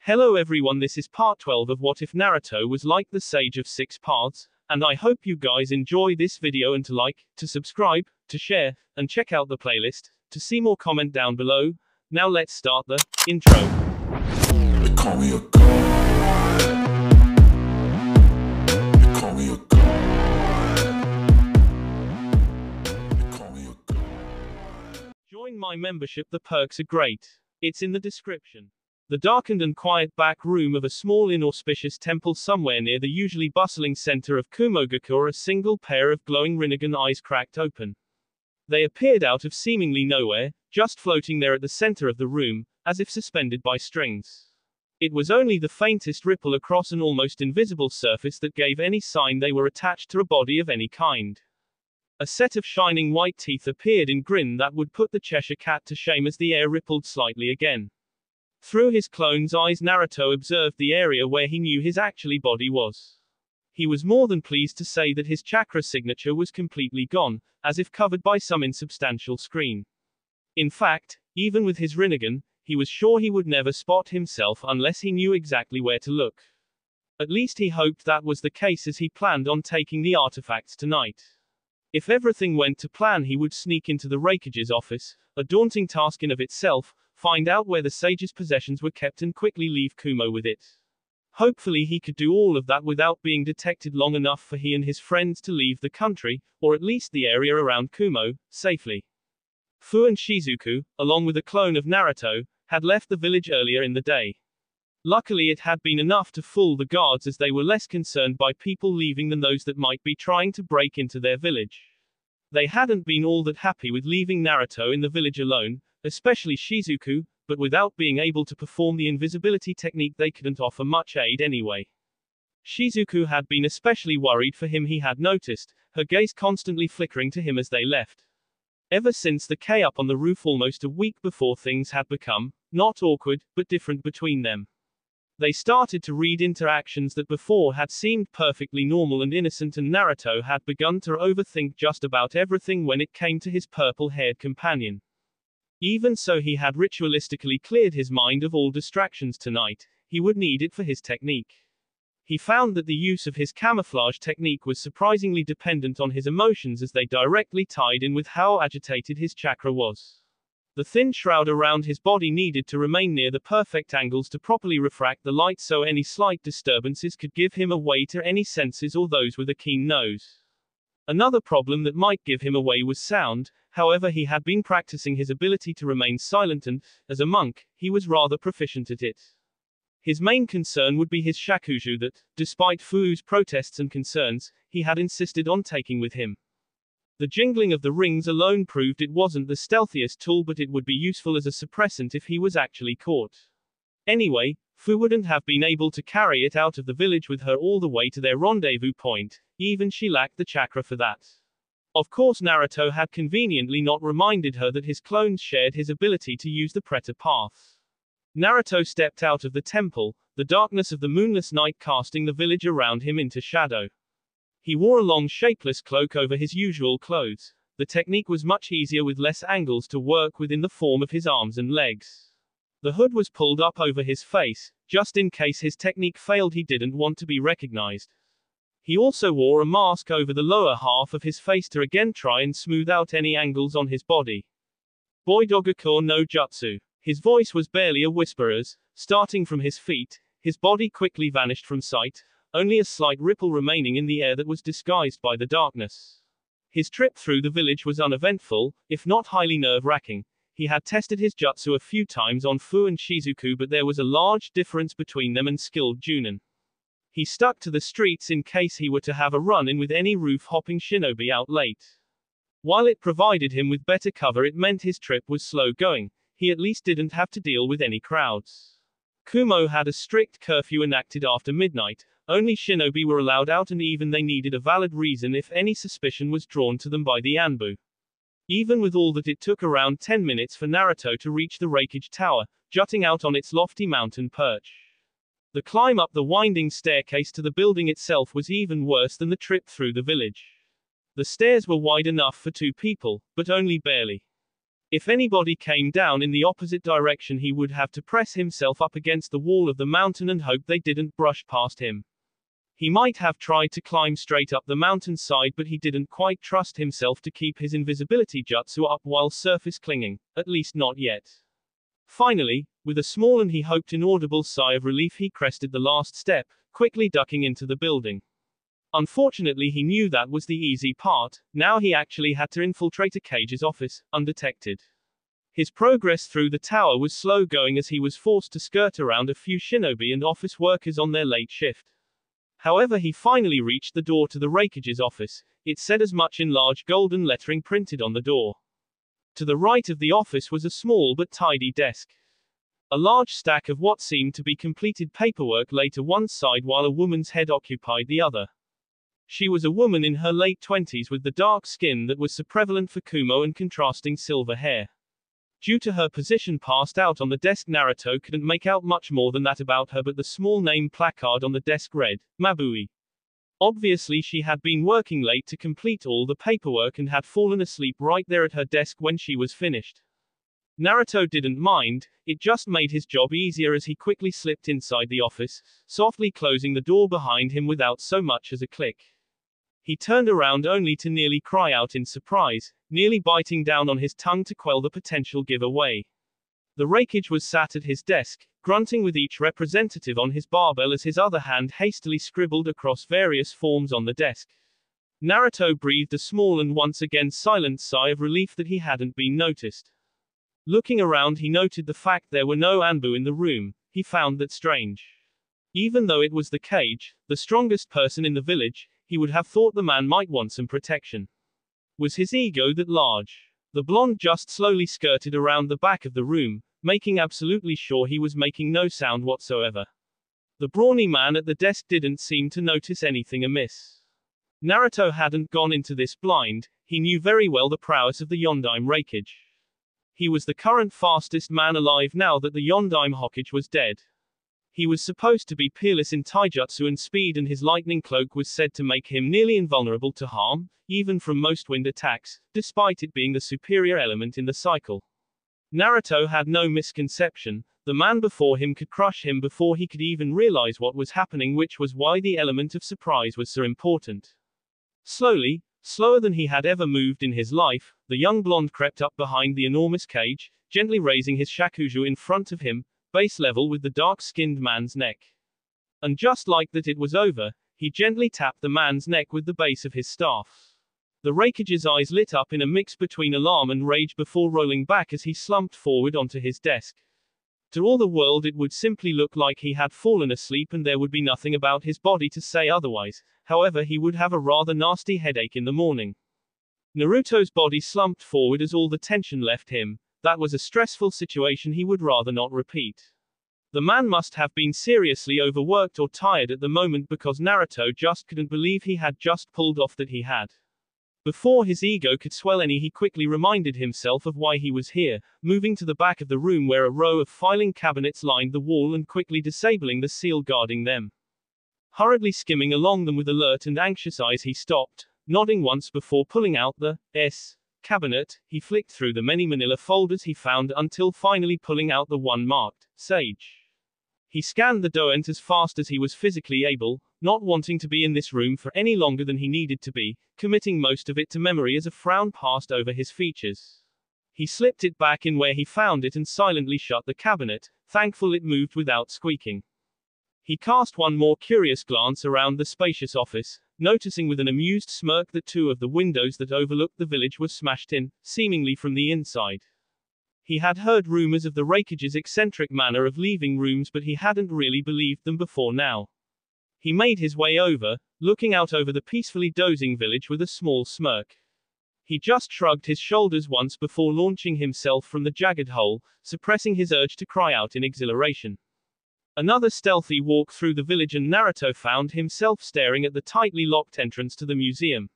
Hello everyone, this is part 12 of What If Naruto Was Like the Sage of 6 Parts, and I hope you guys enjoy this video and to like, to subscribe, to share, and check out the playlist, to see more comment down below. Now let's start the intro. They call me a god. They call me a god. They call me a god. Join my membership, the perks are great. It's in the description. The darkened and quiet back room of a small inauspicious temple somewhere near the usually bustling center of Kumogaku, a single pair of glowing Rinnegan eyes cracked open. They appeared out of seemingly nowhere, just floating there at the center of the room, as if suspended by strings. It was only the faintest ripple across an almost invisible surface that gave any sign they were attached to a body of any kind. A set of shining white teeth appeared in grin that would put the Cheshire Cat to shame as the air rippled slightly again. Through his clone's eyes, Naruto observed the area where he knew his actually body was. He was more than pleased to say that his chakra signature was completely gone, as if covered by some insubstantial screen. In fact, even with his Rinnegan, he was sure he would never spot himself unless he knew exactly where to look. At least he hoped that was the case, as he planned on taking the artifacts tonight. If everything went to plan, he would sneak into the Raikage's office, a daunting task in of itself, find out where the sage's possessions were kept and quickly leave Kumo with it. Hopefully he could do all of that without being detected long enough for he and his friends to leave the country, or at least the area around Kumo, safely. Fu and Shizuku, along with a clone of Naruto, had left the village earlier in the day. Luckily it had been enough to fool the guards, as they were less concerned by people leaving than those that might be trying to break into their village. They hadn't been all that happy with leaving Naruto in the village alone, especially Shizuku, but without being able to perform the invisibility technique they couldn't offer much aid anyway. Shizuku had been especially worried for him. He had noticed her gaze constantly flickering to him as they left. Ever since the K up on the roof almost a week before, things had become, not awkward, but different between them. They started to read interactions that before had seemed perfectly normal and innocent, and Naruto had begun to overthink just about everything when it came to his purple-haired companion. Even so, he had ritualistically cleared his mind of all distractions tonight. He would need it for his technique. He found that the use of his camouflage technique was surprisingly dependent on his emotions, as they directly tied in with how agitated his chakra was. The thin shroud around his body needed to remain near the perfect angles to properly refract the light, so any slight disturbances could give him away to any senses or those with a keen nose. Another problem that might give him away was sound. However, he had been practicing his ability to remain silent, and, as a monk, he was rather proficient at it. His main concern would be his shakuju that, despite Fu's protests and concerns, he had insisted on taking with him. The jingling of the rings alone proved it wasn't the stealthiest tool, but it would be useful as a suppressant if he was actually caught. Anyway, Fu wouldn't have been able to carry it out of the village with her all the way to their rendezvous point. Even she lacked the chakra for that. Of course, Naruto had conveniently not reminded her that his clones shared his ability to use the Preta path. Naruto stepped out of the temple, the darkness of the moonless night casting the village around him into shadow. He wore a long shapeless cloak over his usual clothes. The technique was much easier with less angles to work with in the form of his arms and legs. The hood was pulled up over his face, just in case his technique failed. He didn't want to be recognized. He also wore a mask over the lower half of his face to again try and smooth out any angles on his body. Boidogaku no Jutsu. His voice was barely a whisper as, starting from his feet, his body quickly vanished from sight, only a slight ripple remaining in the air that was disguised by the darkness. His trip through the village was uneventful, if not highly nerve-wracking. He had tested his jutsu a few times on Fu and Shizuku, but there was a large difference between them and skilled Junin. He stuck to the streets in case he were to have a run-in with any roof-hopping shinobi out late. While it provided him with better cover, it meant his trip was slow-going. He at least didn't have to deal with any crowds. Kumo had a strict curfew enacted after midnight. Only shinobi were allowed out, and even they needed a valid reason if any suspicion was drawn to them by the Anbu. Even with all that, it took around 10 minutes for Naruto to reach the Raikage Tower, jutting out on its lofty mountain perch. The climb up the winding staircase to the building itself was even worse than the trip through the village. The stairs were wide enough for 2 people, but only barely. If anybody came down in the opposite direction, he would have to press himself up against the wall of the mountain and hope they didn't brush past him. He might have tried to climb straight up the mountainside, but he didn't quite trust himself to keep his invisibility jutsu up while surface clinging, at least not yet. Finally, with a small and he hoped inaudible sigh of relief, he crested the last step, quickly ducking into the building. Unfortunately, he knew that was the easy part. Now he actually had to infiltrate a cage's office, undetected. His progress through the tower was slow going as he was forced to skirt around a few shinobi and office workers on their late shift. However, he finally reached the door to the Raikage's office. It said as much in large golden lettering printed on the door. To the right of the office was a small but tidy desk. A large stack of what seemed to be completed paperwork lay to one side while a woman's head occupied the other. She was a woman in her late 20s with the dark skin that was so prevalent for Kumo and contrasting silver hair. Due to her position passed out on the desk, Naruto couldn't make out much more than that about her, but the small name placard on the desk read, Mabui. Obviously she had been working late to complete all the paperwork and had fallen asleep right there at her desk when she was finished. Naruto didn't mind, it just made his job easier as he quickly slipped inside the office, softly closing the door behind him without so much as a click. He turned around only to nearly cry out in surprise, nearly biting down on his tongue to quell the potential giveaway. The Raikage was sat at his desk, grunting with each representative on his barbell as his other hand hastily scribbled across various forms on the desk. Naruto breathed a small and once again silent sigh of relief that he hadn't been noticed. Looking around, he noted the fact there were no Anbu in the room. He found that strange. Even though it was the Cage, the strongest person in the village, he would have thought the man might want some protection. Was his ego that large? The blonde just slowly skirted around the back of the room, making absolutely sure he was making no sound whatsoever. The brawny man at the desk didn't seem to notice anything amiss. Naruto hadn't gone into this blind. He knew very well the prowess of the Yondaime Raikage. He was the current fastest man alive now that the Yondaime Hokage was dead. He was supposed to be peerless in taijutsu and speed, and his lightning cloak was said to make him nearly invulnerable to harm, even from most wind attacks, despite it being the superior element in the cycle. Naruto had no misconception. The man before him could crush him before he could even realize what was happening, which was why the element of surprise was so important. Slowly, slower than he had ever moved in his life, the young blonde crept up behind the enormous Cage, gently raising his shakuju in front of him, base level with the dark-skinned man's neck. And just like that it was over, he gently tapped the man's neck with the base of his staff. The Raikage's eyes lit up in a mix between alarm and rage before rolling back as he slumped forward onto his desk. To all the world it would simply look like he had fallen asleep and there would be nothing about his body to say otherwise. However, he would have a rather nasty headache in the morning. Naruto's body slumped forward as all the tension left him. That was a stressful situation he would rather not repeat. The man must have been seriously overworked or tired at the moment, because Naruto just couldn't believe he had just pulled off that he had. Before his ego could swell any, he quickly reminded himself of why he was here, moving to the back of the room where a row of filing cabinets lined the wall and quickly disabling the seal guarding them. Hurriedly skimming along them with alert and anxious eyes, he stopped, nodding once before pulling out the cabinet. He flicked through the many manila folders he found until finally pulling out the one marked Sage. He scanned the document as fast as he was physically able, not wanting to be in this room for any longer than he needed to be, committing most of it to memory as a frown passed over his features. He slipped it back in where he found it and silently shut the cabinet, thankful it moved without squeaking. He cast one more curious glance around the spacious office, noticing with an amused smirk that two of the windows that overlooked the village were smashed in, seemingly from the inside. He had heard rumors of the Raikage's eccentric manner of leaving rooms, but he hadn't really believed them before now. He made his way over, looking out over the peacefully dozing village with a small smirk. He just shrugged his shoulders once before launching himself from the jagged hole, suppressing his urge to cry out in exhilaration. Another stealthy walk through the village and Naruto found himself staring at the tightly locked entrance to the museum.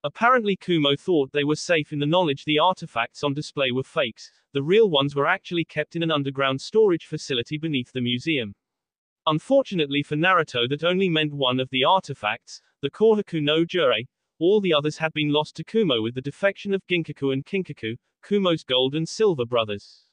Apparently Kumo thought they were safe in the knowledge the artifacts on display were fakes. The real ones were actually kept in an underground storage facility beneath the museum. Unfortunately for Naruto, that only meant one of the artifacts, the Kohaku no Jurei. All the others had been lost to Kumo with the defection of Ginkaku and Kinkaku, Kumo's gold and silver brothers.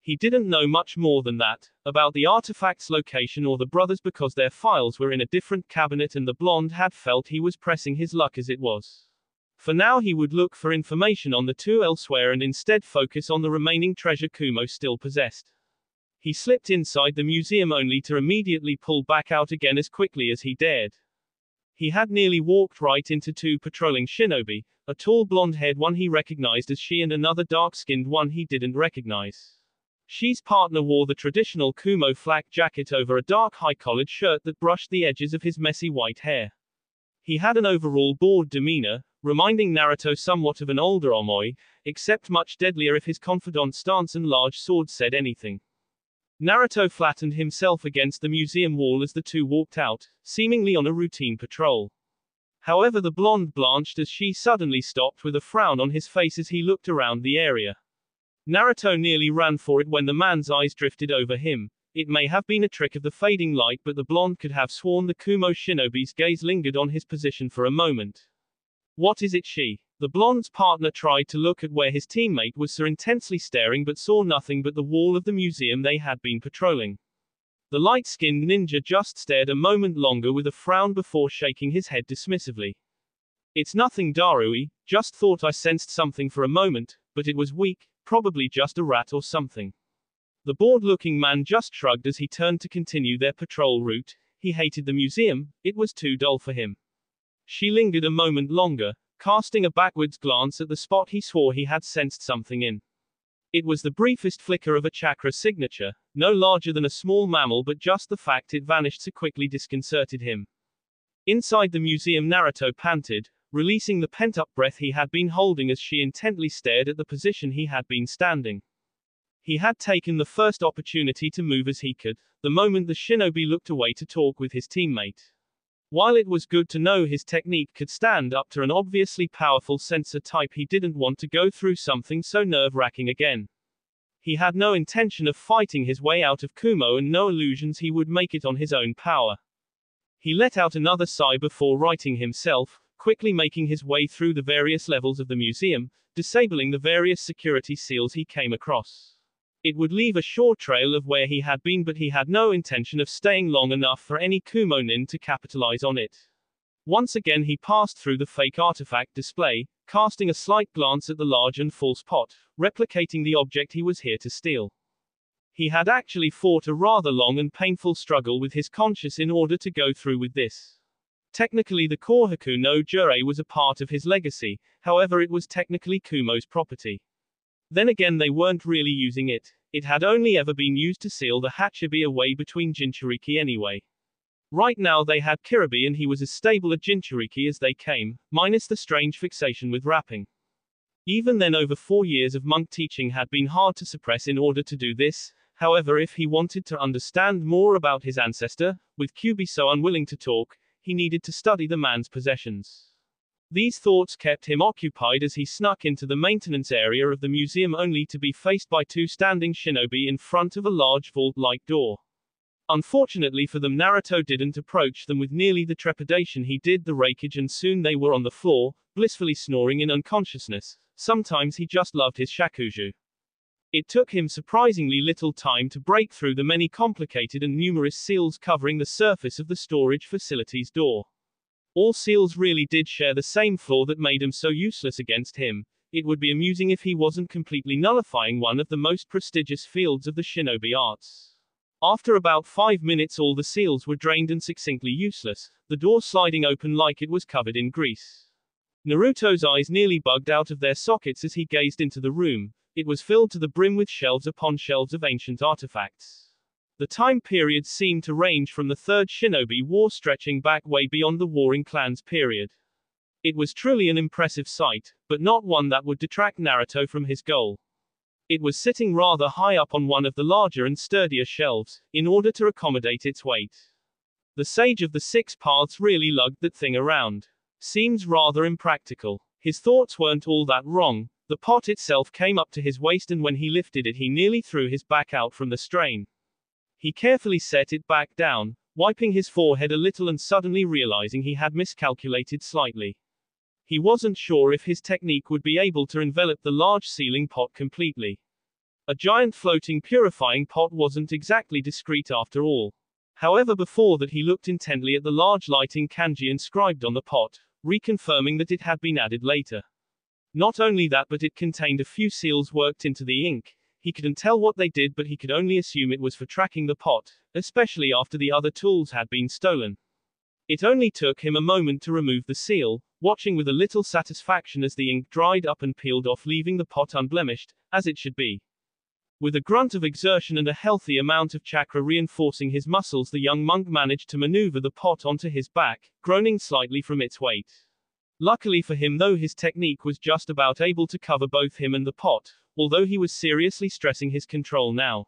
He didn't know much more than that, about the artifact's location or the brothers because their files were in a different cabinet and the blonde had felt he was pressing his luck as it was. For now he would look for information on the two elsewhere and instead focus on the remaining treasure Kumo still possessed. He slipped inside the museum only to immediately pull back out again as quickly as he dared. He had nearly walked right into two patrolling shinobi, a tall blonde-haired one he recognized as she and another dark-skinned one he didn't recognize. She's partner wore the traditional Kumo flak jacket over a dark high-collared shirt that brushed the edges of his messy white hair. He had an overall bored demeanor, reminding Naruto somewhat of an older Omoi, except much deadlier if his confidant stance and large sword said anything. Naruto flattened himself against the museum wall as the two walked out, seemingly on a routine patrol. However, the blonde blanched as she suddenly stopped with a frown on his face as he looked around the area. Naruto nearly ran for it when the man's eyes drifted over him. It may have been a trick of the fading light, but the blonde could have sworn the Kumo shinobi's gaze lingered on his position for a moment. What is it, she? The blonde's partner tried to look at where his teammate was so intensely staring but saw nothing but the wall of the museum they had been patrolling. The light-skinned ninja just stared a moment longer with a frown before shaking his head dismissively. It's nothing, Darui, just thought I sensed something for a moment, but it was weak, probably just a rat or something. The bored-looking man just shrugged as he turned to continue their patrol route. He hated the museum, it was too dull for him. She lingered a moment longer, casting a backwards glance at the spot he swore he had sensed something in. It was the briefest flicker of a chakra signature, no larger than a small mammal, but just the fact it vanished so quickly disconcerted him. Inside the museum, Naruto panted, releasing the pent-up breath he had been holding as she intently stared at the position he had been standing. He had taken the first opportunity to move as he could, the moment the shinobi looked away to talk with his teammate. While it was good to know his technique could stand up to an obviously powerful sensor type, he didn't want to go through something so nerve-wracking again. He had no intention of fighting his way out of Kumo and no illusions he would make it on his own power. He let out another sigh before righting himself, quickly making his way through the various levels of the museum, disabling the various security seals he came across. It would leave a short trail of where he had been, but he had no intention of staying long enough for any Kumo nin to capitalize on it. Once again he passed through the fake artifact display, casting a slight glance at the large and false pot, replicating the object he was here to steal. He had actually fought a rather long and painful struggle with his conscience in order to go through with this. Technically the Kohaku no Jurei was a part of his legacy, however it was technically Kumo's property. Then again they weren't really using it. It had only ever been used to seal the Hachibi away between Jinchuriki anyway. Right now they had Kiribi and he was as stable a Jinchuriki as they came, minus the strange fixation with rapping. Even then, over 4 years of monk teaching had been hard to suppress in order to do this. However, if he wanted to understand more about his ancestor, with Kyubi so unwilling to talk, he needed to study the man's possessions. These thoughts kept him occupied as he snuck into the maintenance area of the museum only to be faced by two standing shinobi in front of a large vault-like door. Unfortunately for them, Naruto didn't approach them with nearly the trepidation he did the Raikage, and soon they were on the floor, blissfully snoring in unconsciousness. Sometimes he just loved his shakuju. It took him surprisingly little time to break through the many complicated and numerous seals covering the surface of the storage facility's door. All seals really did share the same flaw that made them so useless against him. It would be amusing if he wasn't completely nullifying one of the most prestigious fields of the shinobi arts. After about 5 minutes all the seals were drained and succinctly useless, the door sliding open like it was covered in grease. Naruto's eyes nearly bugged out of their sockets as he gazed into the room. It was filled to the brim with shelves upon shelves of ancient artifacts. The time periods seemed to range from the Third Shinobi War stretching back way beyond the Warring Clans period. It was truly an impressive sight, but not one that would detract Naruto from his goal. It was sitting rather high up on one of the larger and sturdier shelves, in order to accommodate its weight. The Sage of the Six Paths really lugged that thing around. Seems rather impractical. His thoughts weren't all that wrong. The pot itself came up to his waist, and when he lifted it he nearly threw his back out from the strain. He carefully set it back down, wiping his forehead a little and suddenly realizing he had miscalculated slightly. He wasn't sure if his technique would be able to envelop the large sealing pot completely. A giant floating purifying pot wasn't exactly discreet after all. However, before that he looked intently at the large lighting kanji inscribed on the pot, reconfirming that it had been added later. Not only that, but it contained a few seals worked into the ink. He couldn't tell what they did, but he could only assume it was for tracking the pot, especially after the other tools had been stolen. It only took him a moment to remove the seal, watching with a little satisfaction as the ink dried up and peeled off, leaving the pot unblemished, as it should be. With a grunt of exertion and a healthy amount of chakra reinforcing his muscles, the young monk managed to maneuver the pot onto his back, groaning slightly from its weight. Luckily for him though, his technique was just about able to cover both him and the pot, although he was seriously stressing his control now.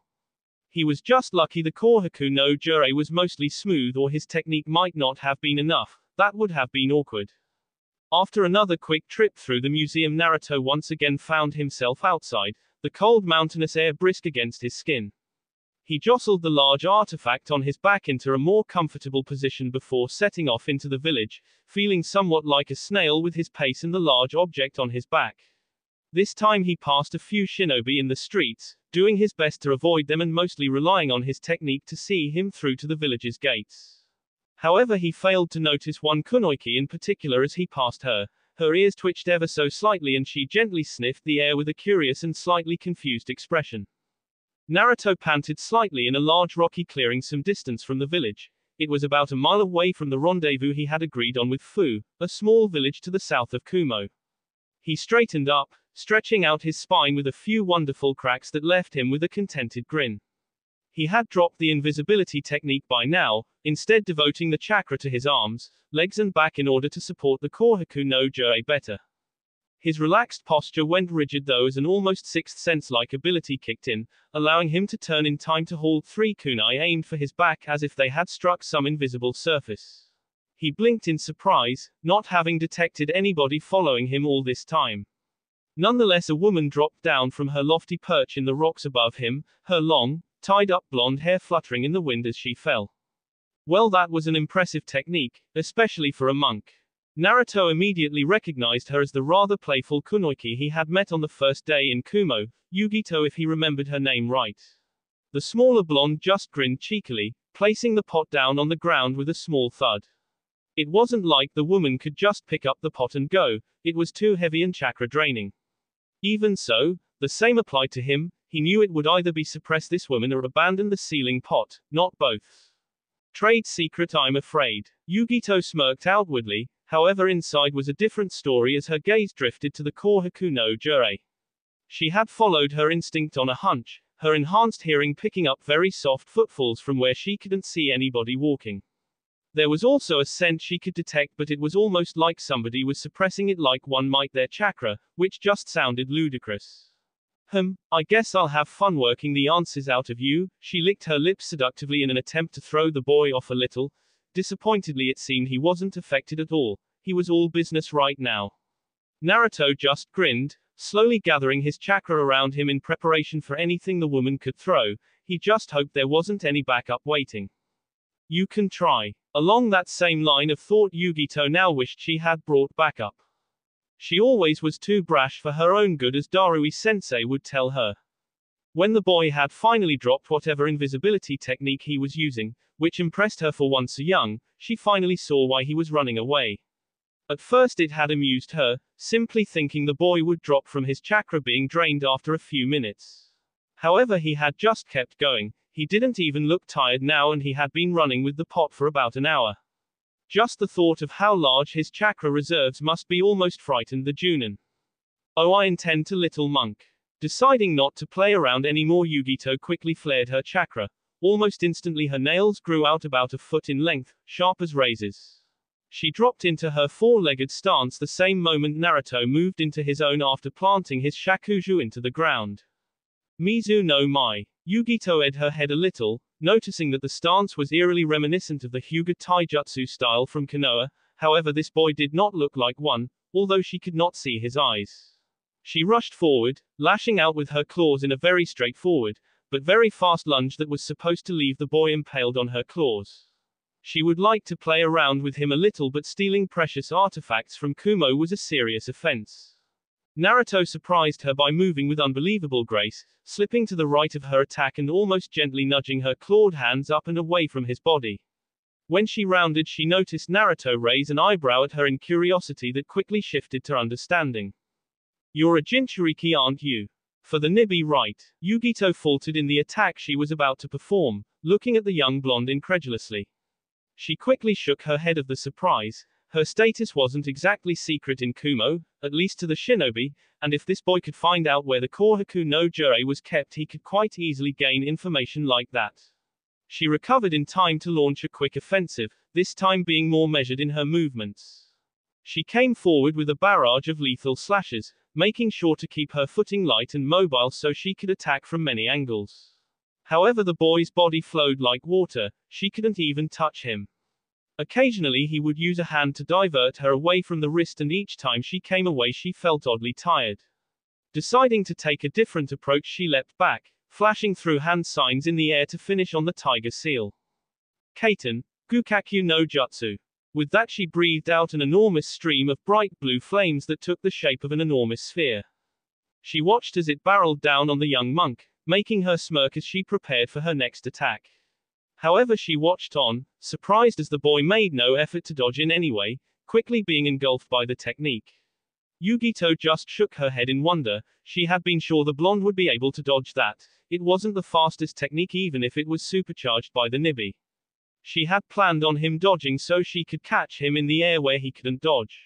He was just lucky the Kohaku no Jurei was mostly smooth, or his technique might not have been enough. That would have been awkward. After another quick trip through the museum, Naruto once again found himself outside, the cold mountainous air brisk against his skin. He jostled the large artifact on his back into a more comfortable position before setting off into the village, feeling somewhat like a snail with his pace and the large object on his back. This time he passed a few shinobi in the streets, doing his best to avoid them and mostly relying on his technique to see him through to the village's gates. However, he failed to notice one kunoiki in particular as he passed her. Her ears twitched ever so slightly and she gently sniffed the air with a curious and slightly confused expression. Naruto panted slightly in a large rocky clearing some distance from the village. It was about a mile away from the rendezvous he had agreed on with Fu, a small village to the south of Kumo. He straightened up, stretching out his spine with a few wonderful cracks that left him with a contented grin. He had dropped the invisibility technique by now, instead devoting the chakra to his arms, legs and back in order to support the Kohaku no Jurei better. His relaxed posture went rigid though as an almost sixth sense-like ability kicked in, allowing him to turn in time to hold 3 kunai aimed for his back as if they had struck some invisible surface. He blinked in surprise, not having detected anybody following him all this time. Nonetheless, a woman dropped down from her lofty perch in the rocks above him, her long, tied-up blonde hair fluttering in the wind as she fell. Well, that was an impressive technique, especially for a monk. Naruto immediately recognized her as the rather playful kunoiki he had met on the first day in Kumo, Yugito if he remembered her name right. The smaller blonde just grinned cheekily, placing the pot down on the ground with a small thud. It wasn't like the woman could just pick up the pot and go, it was too heavy and chakra draining. Even so, the same applied to him. He knew it would either be suppress this woman or abandon the sealing pot, not both. Trade secret, I'm afraid. Yugito smirked outwardly, however inside was a different story as her gaze drifted to the Kohaku no Jurei. She had followed her instinct on a hunch, her enhanced hearing picking up very soft footfalls from where she couldn't see anybody walking. There was also a scent she could detect, but it was almost like somebody was suppressing it, like one might their chakra, which just sounded ludicrous. I guess I'll have fun working the answers out of you. She licked her lips seductively in an attempt to throw the boy off a little. Disappointedly, it seemed he wasn't affected at all. He was all business right now. Naruto just grinned, slowly gathering his chakra around him in preparation for anything the woman could throw. He just hoped there wasn't any backup waiting. You can try. Along that same line of thought, Yugito now wished she had brought backup. She always was too brash for her own good, as Darui-sensei would tell her. When the boy had finally dropped whatever invisibility technique he was using, which impressed her for once so young, she finally saw why he was running away. At first it had amused her, simply thinking the boy would drop from his chakra being drained after a few minutes. However, he had just kept going. He didn't even look tired now, and he had been running with the pot for about an hour. Just the thought of how large his chakra reserves must be almost frightened the Junin. Oh, I intend to, little monk. Deciding not to play around anymore, Yugito quickly flared her chakra. Almost instantly her nails grew out about a foot in length, sharp as razors. She dropped into her four-legged stance the same moment Naruto moved into his own after planting his shakuju into the ground. Mizu no Mai. Yugito edged her head a little, noticing that the stance was eerily reminiscent of the Hyuga Taijutsu style from Konoha. However, this boy did not look like one, although she could not see his eyes. She rushed forward, lashing out with her claws in a very straightforward, but very fast lunge that was supposed to leave the boy impaled on her claws. She would like to play around with him a little, but stealing precious artifacts from Kumo was a serious offense. Naruto surprised her by moving with unbelievable grace, slipping to the right of her attack and almost gently nudging her clawed hands up and away from his body. When she rounded, she noticed Naruto raise an eyebrow at her in curiosity that quickly shifted to understanding. "You're a Jinchuriki, aren't you? For the Nibi, right?" Yugito faltered in the attack she was about to perform, looking at the young blonde incredulously. She quickly shook her head of the surprise. Her status wasn't exactly secret in Kumo, at least to the shinobi, and if this boy could find out where the Kohaku no Jurei was kept, he could quite easily gain information like that. She recovered in time to launch a quick offensive, this time being more measured in her movements. She came forward with a barrage of lethal slashes, making sure to keep her footing light and mobile so she could attack from many angles. However, the boy's body flowed like water, she couldn't even touch him. Occasionally he would use a hand to divert her away from the wrist, and each time she came away she felt oddly tired. Deciding to take a different approach, she leapt back, flashing through hand signs in the air to finish on the tiger seal. Kaiten, Gukakyu no Jutsu. With that she breathed out an enormous stream of bright blue flames that took the shape of an enormous sphere. She watched as it barreled down on the young monk, making her smirk as she prepared for her next attack. However, she watched on, surprised as the boy made no effort to dodge in any way, quickly being engulfed by the technique. Yugito just shook her head in wonder. She had been sure the blonde would be able to dodge that. It wasn't the fastest technique even if it was supercharged by the Nibi. She had planned on him dodging so she could catch him in the air where he couldn't dodge.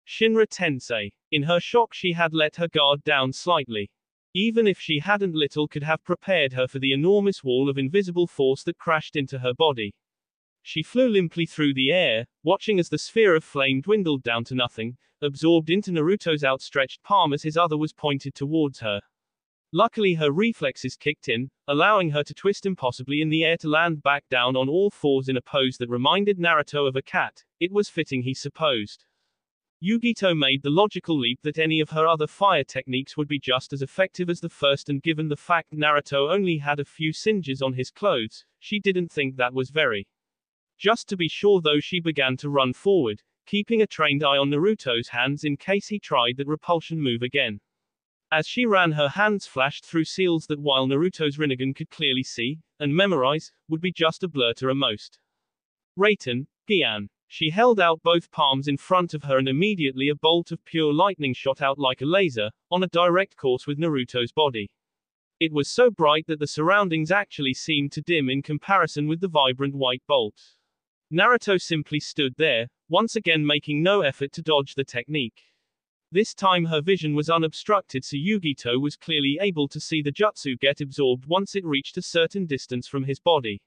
Shinra Tensei. In her shock, she had let her guard down slightly. Even if she hadn't, little could have prepared her for the enormous wall of invisible force that crashed into her body. She flew limply through the air, watching as the sphere of flame dwindled down to nothing, absorbed into Naruto's outstretched palm as his other was pointed towards her. Luckily her reflexes kicked in, allowing her to twist impossibly in the air to land back down on all fours in a pose that reminded Naruto of a cat. It was fitting, he supposed. Yugito made the logical leap that any of her other fire techniques would be just as effective as the first, and given the fact Naruto only had a few singes on his clothes, she didn't think that was very. Just to be sure though, she began to run forward, keeping a trained eye on Naruto's hands in case he tried that repulsion move again. As she ran, her hands flashed through seals that, while Naruto's Rinnegan could clearly see and memorize, would be just a blur to most. Raiten, Gian. She held out both palms in front of her and immediately a bolt of pure lightning shot out like a laser, on a direct course with Naruto's body. It was so bright that the surroundings actually seemed to dim in comparison with the vibrant white bolt. Naruto simply stood there, once again making no effort to dodge the technique. This time her vision was unobstructed, so Yugito was clearly able to see the jutsu get absorbed once it reached a certain distance from his body.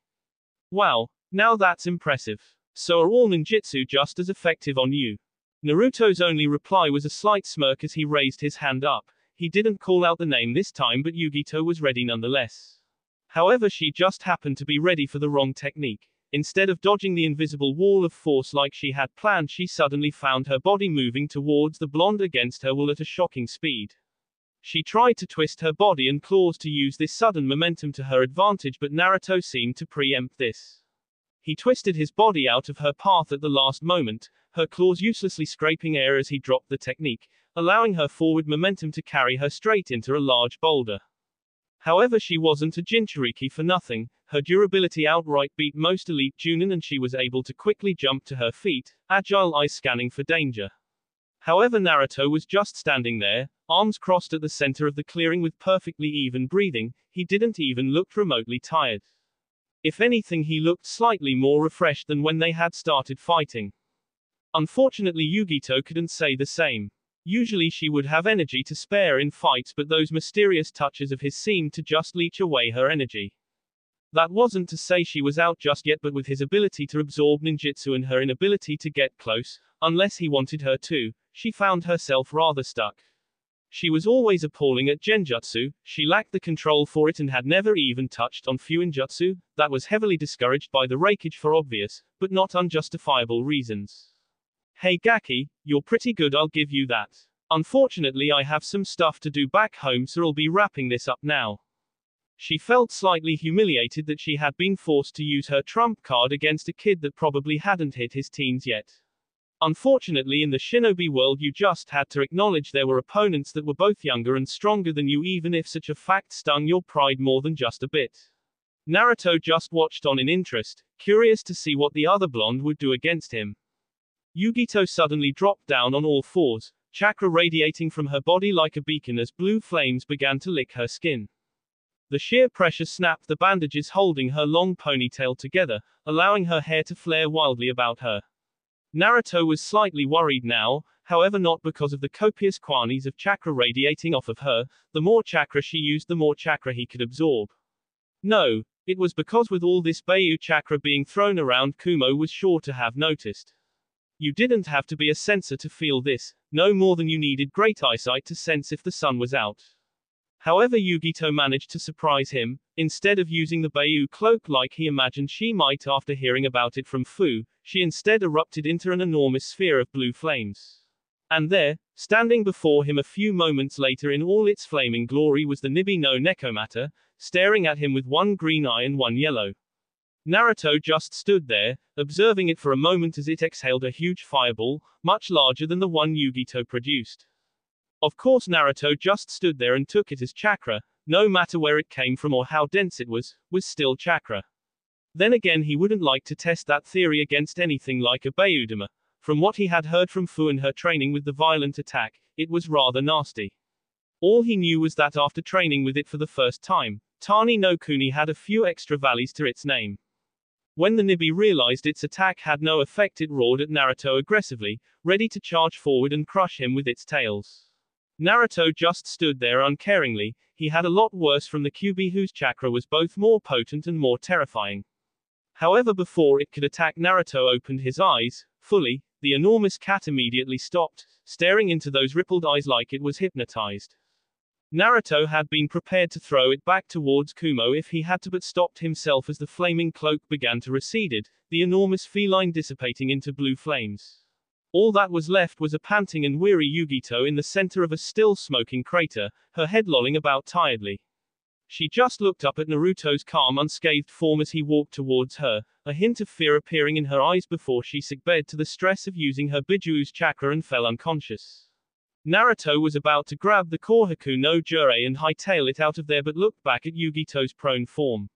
Wow, now that's impressive. So are all ninjutsu just as effective on you? Naruto's only reply was a slight smirk as he raised his hand up. He didn't call out the name this time, but Yugito was ready nonetheless. However, she just happened to be ready for the wrong technique. Instead of dodging the invisible wall of force like she had planned, she suddenly found her body moving towards the blonde against her will at a shocking speed. She tried to twist her body and claws to use this sudden momentum to her advantage, but Naruto seemed to preempt this. He twisted his body out of her path at the last moment, her claws uselessly scraping air as he dropped the technique, allowing her forward momentum to carry her straight into a large boulder. However, she wasn't a Jinchuriki for nothing. Her durability outright beat most elite Junin, and she was able to quickly jump to her feet, agile eyes scanning for danger. However, Naruto was just standing there, arms crossed at the center of the clearing with perfectly even breathing. He didn't even look remotely tired. If anything, he looked slightly more refreshed than when they had started fighting. Unfortunately, Yugito couldn't say the same. Usually she would have energy to spare in fights, but those mysterious touches of his seemed to just leech away her energy. That wasn't to say she was out just yet, but with his ability to absorb ninjutsu and her inability to get close, unless he wanted her to, she found herself rather stuck. She was always appalling at genjutsu, she lacked the control for it and had never even touched on fuinjutsu, that was heavily discouraged by the raikage for obvious, but not unjustifiable reasons. Hey Gaki, you're pretty good, I'll give you that. Unfortunately I have some stuff to do back home, so I'll be wrapping this up now. She felt slightly humiliated that she had been forced to use her trump card against a kid that probably hadn't hit his teens yet. Unfortunately, in the shinobi world, you just had to acknowledge there were opponents that were both younger and stronger than you, even if such a fact stung your pride more than just a bit. Naruto just watched on in interest, curious to see what the other blonde would do against him. Yugito suddenly dropped down on all fours, chakra radiating from her body like a beacon as blue flames began to lick her skin. The sheer pressure snapped the bandages holding her long ponytail together, allowing her hair to flare wildly about her. Naruto was slightly worried now, however, not because of the copious quantities of chakra radiating off of her. The more chakra she used, the more chakra he could absorb. No, it was because with all this Bayu chakra being thrown around, Kumo was sure to have noticed. You didn't have to be a sensor to feel this, no more than you needed great eyesight to sense if the sun was out. However, Yugito managed to surprise him. Instead of using the Bayu cloak like he imagined she might after hearing about it from Fu, she instead erupted into an enormous sphere of blue flames. And there, standing before him a few moments later in all its flaming glory, was the Nibi no Nekomata, staring at him with one green eye and one yellow. Naruto just stood there, observing it for a moment as it exhaled a huge fireball, much larger than the one Yugito produced. Of course, Naruto just stood there and took it as chakra. No matter where it came from or how dense it was still chakra. Then again, he wouldn't like to test that theory against anything like a Bayudama. From what he had heard from Fu and her training with the violent attack, it was rather nasty. All he knew was that after training with it for the first time, Tani no Kuni had a few extra valleys to its name. When the Nibi realized its attack had no effect, it roared at Naruto aggressively, ready to charge forward and crush him with its tails. Naruto just stood there uncaringly. He had a lot worse from the Kyuubi, whose chakra was both more potent and more terrifying. However, before it could attack, Naruto opened his eyes fully. The enormous cat immediately stopped, staring into those rippled eyes like it was hypnotized. Naruto had been prepared to throw it back towards Kumo if he had to, but stopped himself as the flaming cloak began to recede, the enormous feline dissipating into blue flames. All that was left was a panting and weary Yugito in the center of a still smoking crater, her head lolling about tiredly. She just looked up at Naruto's calm, unscathed form as he walked towards her, a hint of fear appearing in her eyes before she succumbed to the stress of using her Bijuu's chakra and fell unconscious. Naruto was about to grab the Kohaku no Jurei and hightail it out of there, but looked back at Yugito's prone form.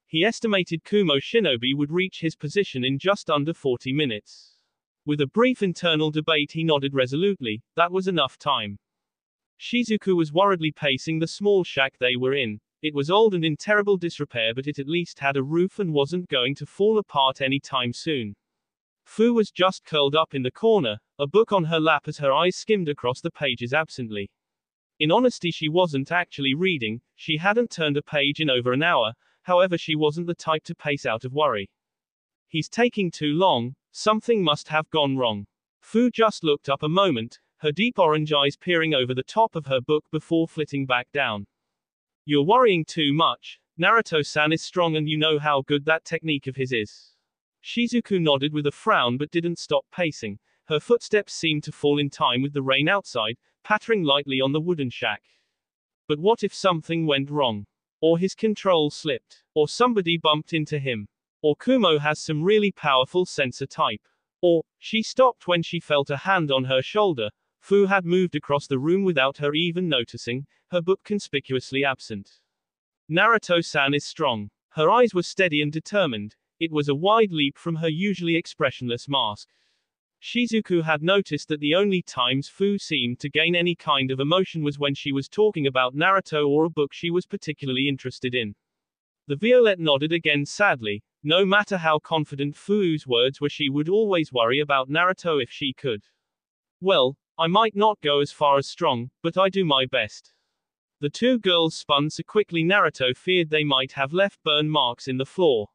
He estimated Kumo Shinobi would reach his position in just under 40 minutes. With a brief internal debate, he nodded resolutely. That was enough time. Shizuku was worriedly pacing the small shack they were in. It was old and in terrible disrepair, but it at least had a roof and wasn't going to fall apart any time soon. Fu was just curled up in the corner, a book on her lap as her eyes skimmed across the pages absently. In honesty, she wasn't actually reading. She hadn't turned a page in over an hour. However, she wasn't the type to pace out of worry. He's taking too long. Something must have gone wrong. Fu just looked up a moment, her deep orange eyes peering over the top of her book before flitting back down. You're worrying too much. Naruto-san is strong and you know how good that technique of his is. Shizuku nodded with a frown but didn't stop pacing. Her footsteps seemed to fall in time with the rain outside, pattering lightly on the wooden shack. But what if something went wrong? Or his control slipped? Or somebody bumped into him? Or Kumo has some really powerful sensor type? Or, she stopped when she felt a hand on her shoulder. Fu had moved across the room without her even noticing, her book conspicuously absent. Naruto-san is strong. Her eyes were steady and determined. It was a wide leap from her usually expressionless mask. Shizuku had noticed that the only times Fu seemed to gain any kind of emotion was when she was talking about Naruto or a book she was particularly interested in. The Violette nodded again sadly. No matter how confident Fu's words were, she would always worry about Naruto if she could. Well, I might not go as far as strong, but I do my best. The two girls spun so quickly Naruto feared they might have left burn marks in the floor.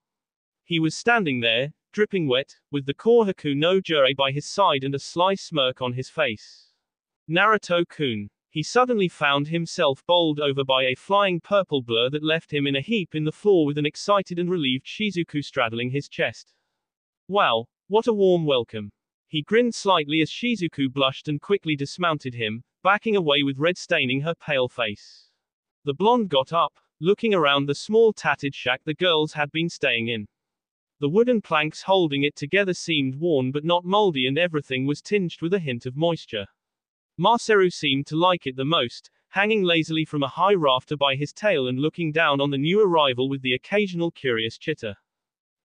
He was standing there, dripping wet, with the Kohaku no Jurei by his side and a sly smirk on his face. Naruto-kun. He suddenly found himself bowled over by a flying purple blur that left him in a heap in the floor with an excited and relieved Shizuku straddling his chest. Wow, what a warm welcome. He grinned slightly as Shizuku blushed and quickly dismounted him, backing away with red staining her pale face. The blonde got up, looking around the small tattered shack the girls had been staying in. The wooden planks holding it together seemed worn but not moldy, and everything was tinged with a hint of moisture. Masaru seemed to like it the most, hanging lazily from a high rafter by his tail and looking down on the new arrival with the occasional curious chitter.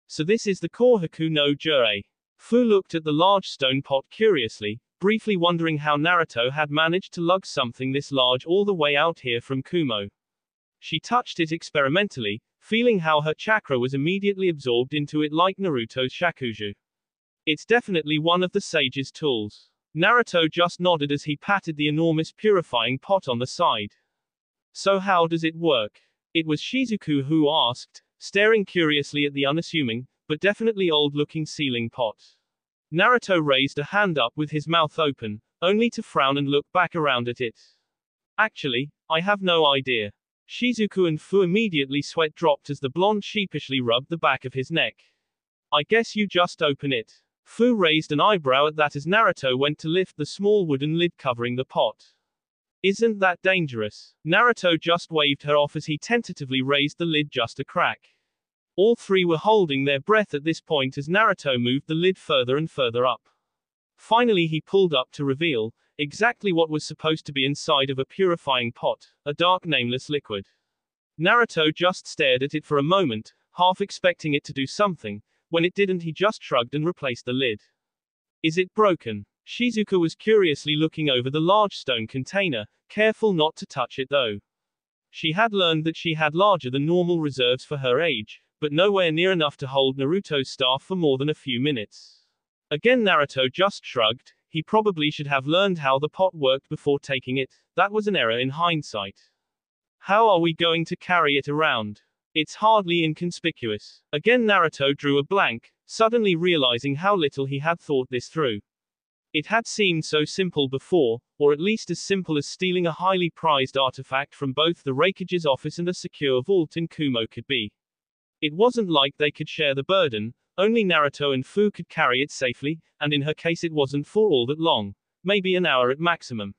So this is the Kohaku no Jurei. Fu looked at the large stone pot curiously, briefly wondering how Naruto had managed to lug something this large all the way out here from Kumo. She touched it experimentally, feeling how her chakra was immediately absorbed into it like Naruto's shakuju. It's definitely one of the sage's tools. Naruto just nodded as he patted the enormous purifying pot on the side. So how does it work? It was Shizuku who asked, staring curiously at the unassuming, but definitely old-looking sealing pot. Naruto raised a hand up with his mouth open, only to frown and look back around at it. Actually, I have no idea. Shizuku and Fu immediately sweat dropped as the blonde sheepishly rubbed the back of his neck. I guess you just open it. Fu raised an eyebrow at that as Naruto went to lift the small wooden lid covering the pot. Isn't that dangerous? Naruto just waved her off as he tentatively raised the lid just a crack. All three were holding their breath at this point as Naruto moved the lid further and further up. Finally he pulled up to reveal exactly what was supposed to be inside of a purifying pot, a dark nameless liquid. Naruto just stared at it for a moment, half expecting it to do something. When it didn't, he just shrugged and replaced the lid. Is it broken? Shizuka was curiously looking over the large stone container, careful not to touch it though. She had learned that she had larger than normal reserves for her age, but nowhere near enough to hold Naruto's staff for more than a few minutes. Again Naruto just shrugged. He probably should have learned how the pot worked before taking it. That was an error in hindsight. How are we going to carry it around? It's hardly inconspicuous. Again Naruto drew a blank, suddenly realizing how little he had thought this through. It had seemed so simple before, or at least as simple as stealing a highly prized artifact from both the Raikage's office and a secure vault in Kumo could be. It wasn't like they could share the burden. Only Naruto and Fu could carry it safely, and in her case it wasn't for all that long. Maybe an hour at maximum.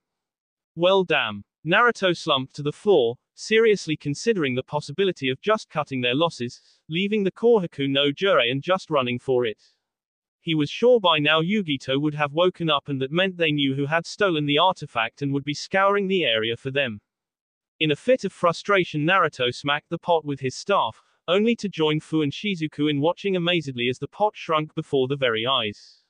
Well damn. Naruto slumped to the floor, seriously considering the possibility of just cutting their losses, leaving the Kohaku no Jurei and just running for it. He was sure by now Yugito would have woken up, and that meant they knew who had stolen the artifact and would be scouring the area for them. In a fit of frustration Naruto smacked the pot with his staff, only to join Fu and Shizuku in watching amazedly as the pot shrunk before their very eyes.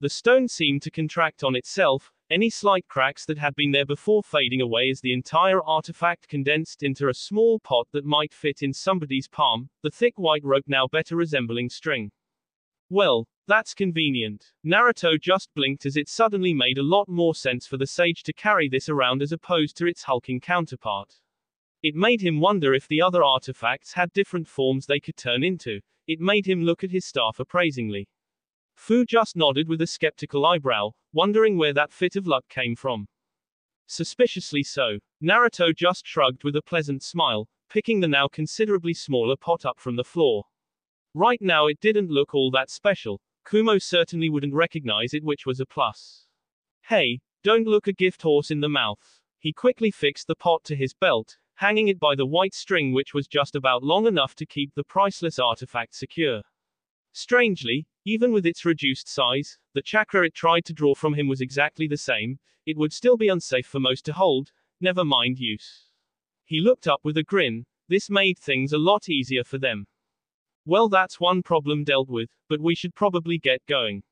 The stone seemed to contract on itself, any slight cracks that had been there before fading away as the entire artifact condensed into a small pot that might fit in somebody's palm, the thick white rope now better resembling string. Well, that's convenient. Naruto just blinked as it suddenly made a lot more sense for the sage to carry this around as opposed to its hulking counterpart. It made him wonder if the other artifacts had different forms they could turn into. It made him look at his staff appraisingly. Fu just nodded with a skeptical eyebrow, wondering where that fit of luck came from. Suspiciously so. Naruto just shrugged with a pleasant smile, picking the now considerably smaller pot up from the floor. Right now it didn't look all that special. Kumo certainly wouldn't recognize it, which was a plus. Hey, don't look a gift horse in the mouth. He quickly fixed the pot to his belt, hanging it by the white string which was just about long enough to keep the priceless artifact secure. Strangely, even with its reduced size, the chakra it tried to draw from him was exactly the same. It would still be unsafe for most to hold, never mind use. He looked up with a grin. This made things a lot easier for them. Well, that's one problem dealt with, but we should probably get going.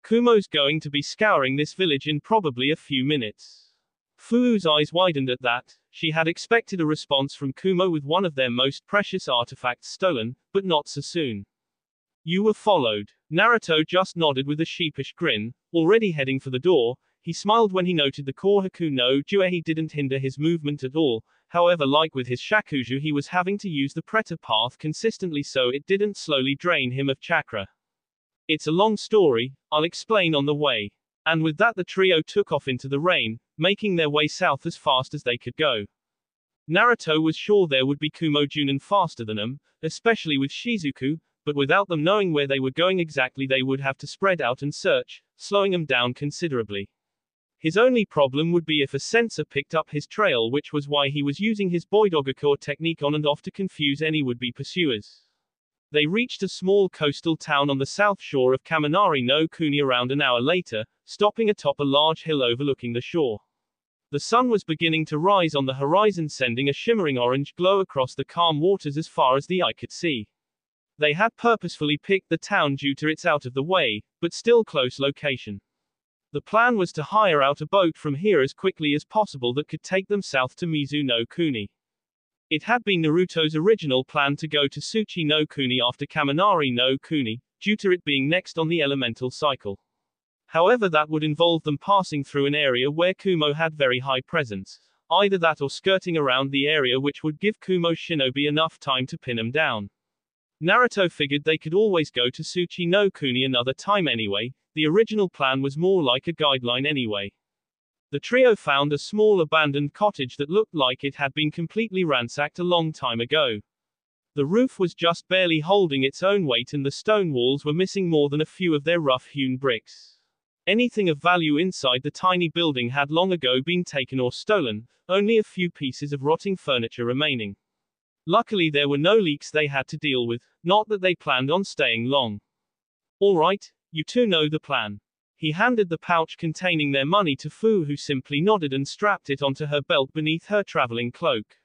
Kumo's going to be scouring this village in probably a few minutes. Fu's eyes widened at that. She had expected a response from Kumo with one of their most precious artifacts stolen, but not so soon. You were followed. Naruto just nodded with a sheepish grin, already heading for the door. He smiled when he noted the Kohaku no Jurei didn't hinder his movement at all. However, like with his shakuju, he was having to use the preta path consistently so it didn't slowly drain him of chakra. It's a long story, I'll explain on the way. And with that the trio took off into the rain, making their way south as fast as they could go. Naruto was sure there would be Kumo Junin faster than them, especially with Shizuku, but without them knowing where they were going exactly they would have to spread out and search, slowing them down considerably. His only problem would be if a sensor picked up his trail, which was why he was using his boruto technique on and off to confuse any would-be pursuers. They reached a small coastal town on the south shore of Kaminari no Kuni around an hour later, stopping atop a large hill overlooking the shore. The sun was beginning to rise on the horizon, sending a shimmering orange glow across the calm waters as far as the eye could see. They had purposefully picked the town due to its out-of-the-way, but still close location. The plan was to hire out a boat from here as quickly as possible that could take them south to Mizu no Kuni. It had been Naruto's original plan to go to Tsuchi no Kuni after Kaminari no Kuni, due to it being next on the elemental cycle. However, that would involve them passing through an area where Kumo had very high presence. Either that or skirting around the area, which would give Kumo shinobi enough time to pin him down. Naruto figured they could always go to Tsuchi no Kuni another time anyway. The original plan was more like a guideline anyway. The trio found a small abandoned cottage that looked like it had been completely ransacked a long time ago. The roof was just barely holding its own weight and the stone walls were missing more than a few of their rough-hewn bricks. Anything of value inside the tiny building had long ago been taken or stolen, only a few pieces of rotting furniture remaining. Luckily there were no leaks they had to deal with, not that they planned on staying long. All right, you two know the plan. He handed the pouch containing their money to Fu, who simply nodded and strapped it onto her belt beneath her traveling cloak.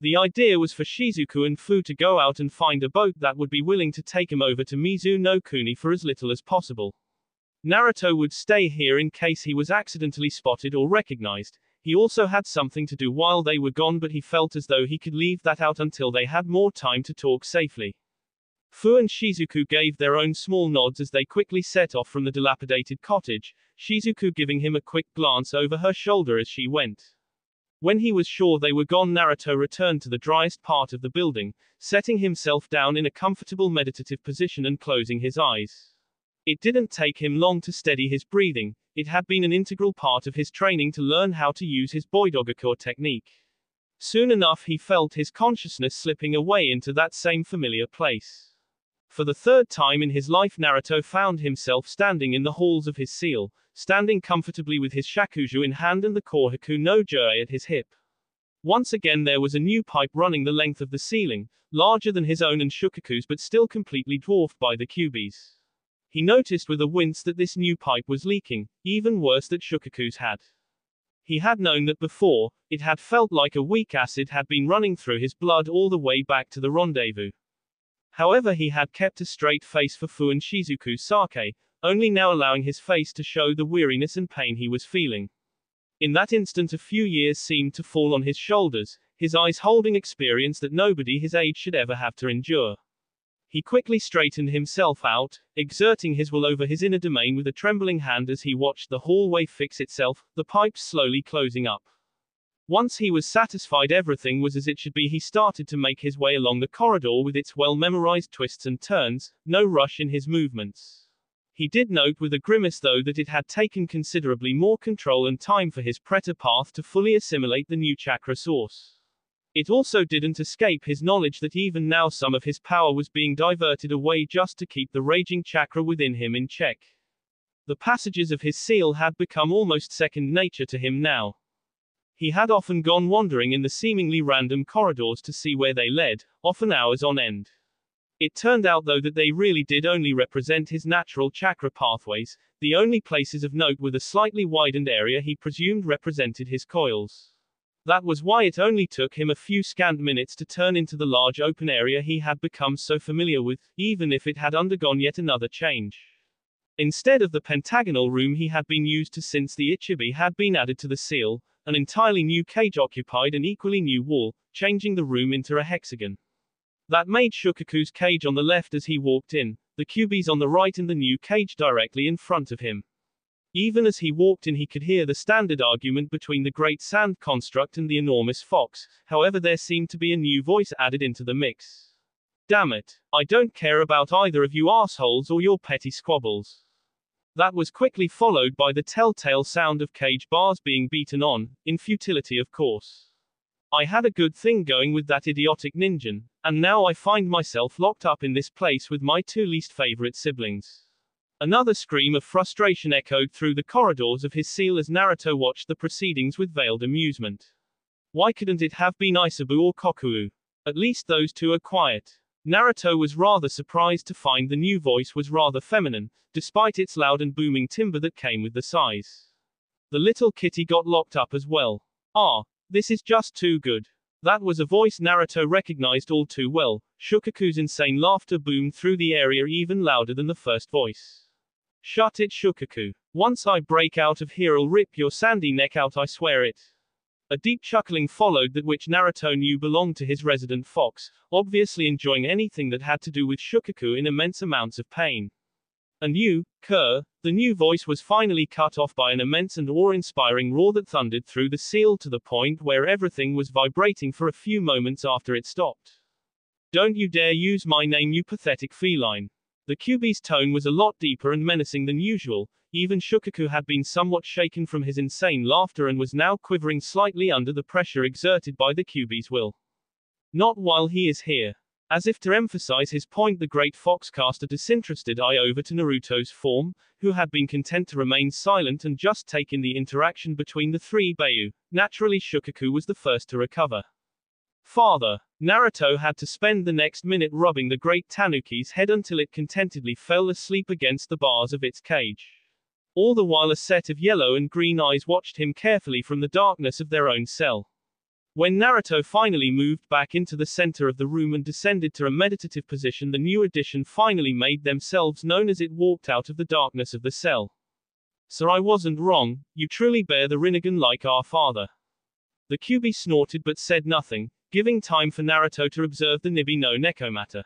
The idea was for Shizuku and Fu to go out and find a boat that would be willing to take him over to Mizu no Kuni for as little as possible. Naruto would stay here in case he was accidentally spotted or recognized. He also had something to do while they were gone, but he felt as though he could leave that out until they had more time to talk safely. Fu and Shizuku gave their own small nods as they quickly set off from the dilapidated cottage, Shizuku giving him a quick glance over her shoulder as she went. When he was sure they were gone, Naruto returned to the driest part of the building, setting himself down in a comfortable meditative position and closing his eyes. It didn't take him long to steady his breathing. It had been an integral part of his training to learn how to use his boruto technique. Soon enough he felt his consciousness slipping away into that same familiar place. For the third time in his life, Naruto found himself standing in the halls of his seal, standing comfortably with his shakuju in hand and the kohaku no jurei at his hip. Once again there was a new pipe running the length of the ceiling, larger than his own and Shukaku's but still completely dwarfed by the kyuubi's. He noticed with a wince that this new pipe was leaking, even worse that Shukaku's had. He had known that before. It had felt like a weak acid had been running through his blood all the way back to the rendezvous. However, he had kept a straight face for Fu and Shizuku's sake, only now allowing his face to show the weariness and pain he was feeling. In that instant a few years seemed to fall on his shoulders, his eyes holding experience that nobody his age should ever have to endure. He quickly straightened himself out, exerting his will over his inner domain with a trembling hand as he watched the hallway fix itself, the pipes slowly closing up. Once he was satisfied everything was as it should be, he started to make his way along the corridor with its well-memorized twists and turns, no rush in his movements. He did note with a grimace though that it had taken considerably more control and time for his preta path to fully assimilate the new chakra source. It also didn't escape his knowledge that even now some of his power was being diverted away just to keep the raging chakra within him in check. The passages of his seal had become almost second nature to him now. He had often gone wandering in the seemingly random corridors to see where they led, often hours on end. It turned out though that they really did only represent his natural chakra pathways, the only places of note with a slightly widened area he presumed represented his coils. That was why it only took him a few scant minutes to turn into the large open area he had become so familiar with, even if it had undergone yet another change. Instead of the pentagonal room he had been used to since the Ichibi had been added to the seal, an entirely new cage occupied an equally new wall, changing the room into a hexagon. That made Shukaku's cage on the left as he walked in, the kyuubi's on the right and the new cage directly in front of him. Even as he walked in he could hear the standard argument between the great sand construct and the enormous fox, however there seemed to be a new voice added into the mix. Damn it, I don't care about either of you assholes or your petty squabbles. That was quickly followed by the telltale sound of cage bars being beaten on, in futility of course. I had a good thing going with that idiotic ninja, and now I find myself locked up in this place with my two least favorite siblings. Another scream of frustration echoed through the corridors of his seal as Naruto watched the proceedings with veiled amusement. Why couldn't it have been Isabu or Kokuo? At least those two are quiet. Naruto was rather surprised to find the new voice was rather feminine, despite its loud and booming timbre that came with the size. The little kitty got locked up as well. Ah, this is just too good. That was a voice Naruto recognized all too well. Shukaku's insane laughter boomed through the area even louder than the first voice. Shut it, Shukaku. Once I break out of here, I'll rip your sandy neck out, I swear it. A deep chuckling followed that which Naruto knew belonged to his resident fox, obviously enjoying anything that had to do with Shukaku in immense amounts of pain. And you, Kerr, the new voice was finally cut off by an immense and awe-inspiring roar that thundered through the seal to the point where everything was vibrating for a few moments after it stopped. Don't you dare use my name, you pathetic feline. The Kyuubi's tone was a lot deeper and menacing than usual. Even Shukaku had been somewhat shaken from his insane laughter and was now quivering slightly under the pressure exerted by the Kyuubi's will. Not while he is here. As if to emphasize his point, the great fox cast a disinterested eye over to Naruto's form, who had been content to remain silent and just take in the interaction between the three Beiyu. Naturally, Shukaku was the first to recover. Father. Naruto had to spend the next minute rubbing the great tanuki's head until it contentedly fell asleep against the bars of its cage. All the while a set of yellow and green eyes watched him carefully from the darkness of their own cell. When Naruto finally moved back into the center of the room and descended to a meditative position, the new addition finally made themselves known as it walked out of the darkness of the cell. So I wasn't wrong, you truly bear the Rinnegan like our father. The Kyuubi snorted but said nothing, giving time for Naruto to observe the Nibi no Nekomata.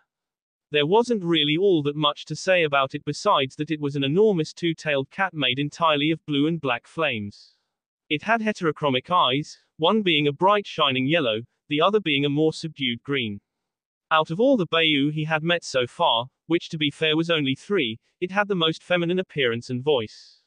There wasn't really all that much to say about it besides that it was an enormous two-tailed cat made entirely of blue and black flames. It had heterochromic eyes, one being a bright shining yellow, the other being a more subdued green. Out of all the Beiyu he had met so far, which to be fair was only 3, it had the most feminine appearance and voice.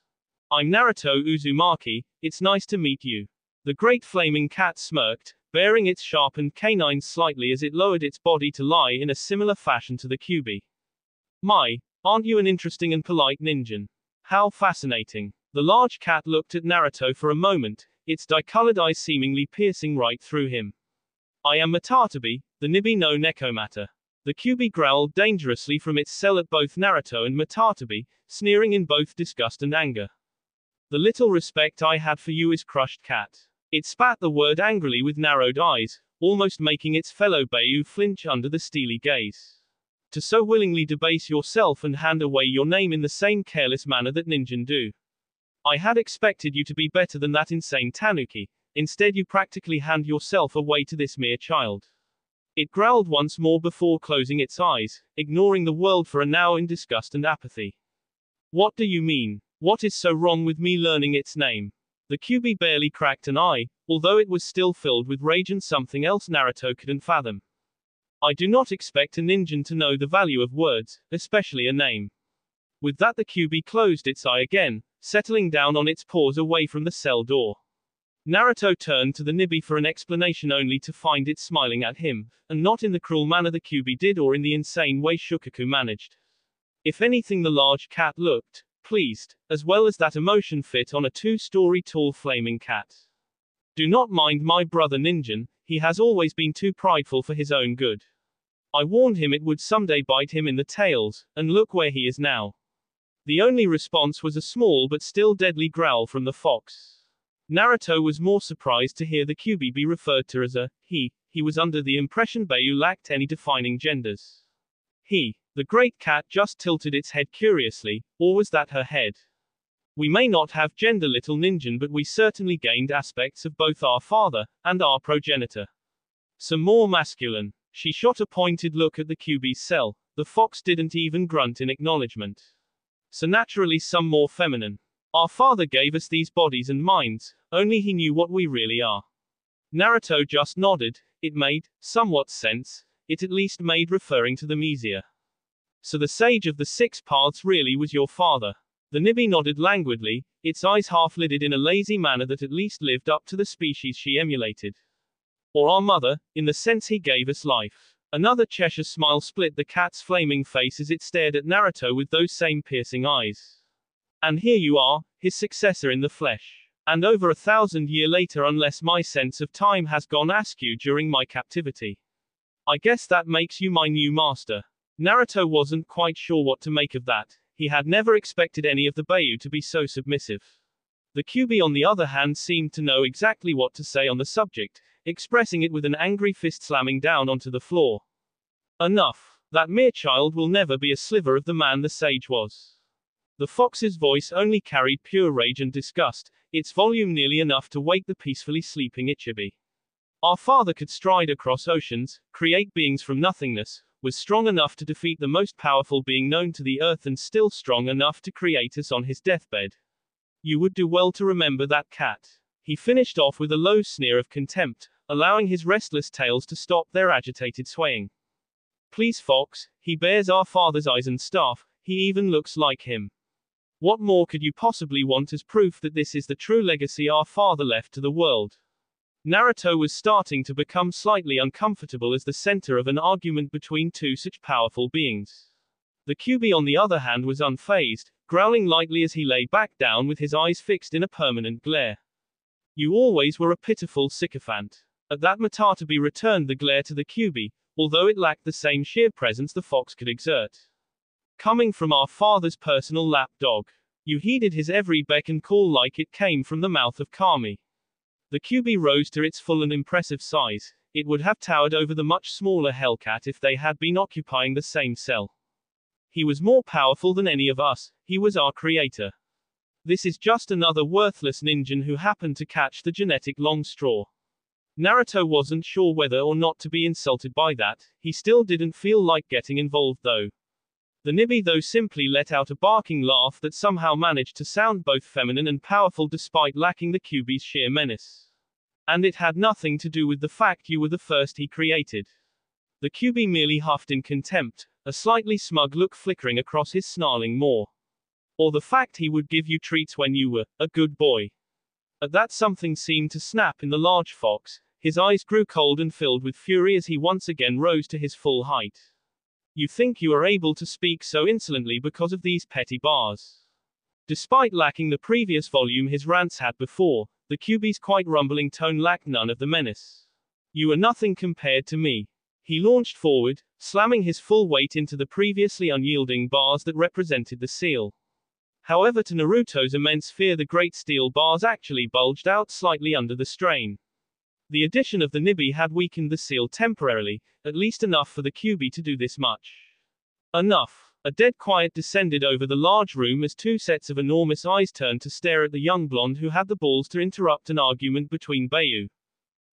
I'm Naruto Uzumaki, it's nice to meet you. The great flaming cat smirked, baring its sharpened canines slightly as it lowered its body to lie in a similar fashion to the Kyuubi. My, aren't you an interesting and polite ninja? How fascinating. The large cat looked at Naruto for a moment, its dye-colored eyes seemingly piercing right through him. I am Matatabi, the Nibi no Nekomata. The Kyuubi growled dangerously from its cell at both Naruto and Matatabi, sneering in both disgust and anger. The little respect I had for you is crushed, cat. It spat the word angrily with narrowed eyes, almost making its fellow Beiyu flinch under the steely gaze. To so willingly debase yourself and hand away your name in the same careless manner that ninja do. I had expected you to be better than that insane tanuki. Instead you practically hand yourself away to this mere child. It growled once more before closing its eyes, ignoring the world for a now in disgust and apathy. What do you mean? What is so wrong with me learning its name? The Kyuubi barely cracked an eye, although it was still filled with rage and something else Naruto couldn't fathom. I do not expect a ninja to know the value of words, especially a name. With that the Kyuubi closed its eye again, settling down on its paws away from the cell door. Naruto turned to the Nibi for an explanation only to find it smiling at him, and not in the cruel manner the Kyuubi did or in the insane way Shukaku managed. If anything, the large cat looked pleased, as well as that emotion fit on a 2-story tall flaming cat. Do not mind my brother ninja, he has always been too prideful for his own good. I warned him it would someday bite him in the tails, and look where he is now. The only response was a small but still deadly growl from the fox. Naruto was more surprised to hear the Kyuubi be referred to as a he. He was under the impression Beiyu lacked any defining genders. He. The great cat just tilted its head curiously, or was that her head? We may not have gender, little ninja, but we certainly gained aspects of both our father and our progenitor. Some more masculine. She shot a pointed look at the Kyuubi's cell. The fox didn't even grunt in acknowledgement. So naturally some more feminine. Our father gave us these bodies and minds, only he knew what we really are. Naruto just nodded. It made somewhat sense. It at least made referring to them easier. So the sage of the 6 paths really was your father. The Nibi nodded languidly, its eyes half-lidded in a lazy manner that at least lived up to the species she emulated. Or our mother, in the sense he gave us life. Another Cheshire smile split the cat's flaming face as it stared at Naruto with those same piercing eyes. And here you are, his successor in the flesh. And over 1,000 years later, unless my sense of time has gone askew during my captivity. I guess that makes you my new master. Naruto wasn't quite sure what to make of that. He had never expected any of the Bayou to be so submissive. The Kyuubi on the other hand seemed to know exactly what to say on the subject, expressing it with an angry fist slamming down onto the floor. Enough. That mere child will never be a sliver of the man the sage was. The fox's voice only carried pure rage and disgust, its volume nearly enough to wake the peacefully sleeping Ichibi. Our father could stride across oceans, create beings from nothingness, was strong enough to defeat the most powerful being known to the earth and still strong enough to create us on his deathbed. You would do well to remember that cat. He finished off with a low sneer of contempt, allowing his restless tails to stop their agitated swaying. Please Fox, he bears our father's eyes and staff, he even looks like him. What more could you possibly want as proof that this is the true legacy our father left to the world? Naruto was starting to become slightly uncomfortable as the center of an argument between two such powerful beings. The Kyuubi on the other hand was unfazed, growling lightly as he lay back down with his eyes fixed in a permanent glare. You always were a pitiful sycophant. At that Matatabi returned the glare to the Kyuubi, although it lacked the same sheer presence the fox could exert. Coming from our father's personal lapdog. You heeded his every beck and call like it came from the mouth of Kami. The Kyuubi rose to its full and impressive size. It would have towered over the much smaller Hellcat if they had been occupying the same cell. He was more powerful than any of us, he was our creator. This is just another worthless ninja who happened to catch the genetic long straw. Naruto wasn't sure whether or not to be insulted by that, he still didn't feel like getting involved though. The Nibi though simply let out a barking laugh that somehow managed to sound both feminine and powerful despite lacking the Kyuubi's sheer menace. And it had nothing to do with the fact you were the first he created. The Kyuubi merely huffed in contempt, a slightly smug look flickering across his snarling maw. Or the fact he would give you treats when you were a good boy. At that something seemed to snap in the large fox, his eyes grew cold and filled with fury as he once again rose to his full height. You think you are able to speak so insolently because of these petty bars. Despite lacking the previous volume his rants had before, the Kyuubi's quite rumbling tone lacked none of the menace. You are nothing compared to me. He launched forward, slamming his full weight into the previously unyielding bars that represented the seal. However, to Naruto's immense fear, the great steel bars actually bulged out slightly under the strain. The addition of the Nibi had weakened the seal temporarily, at least enough for the Kyuubi to do this much. Enough. A dead quiet descended over the large room as two sets of enormous eyes turned to stare at the young blonde who had the balls to interrupt an argument between Bayou.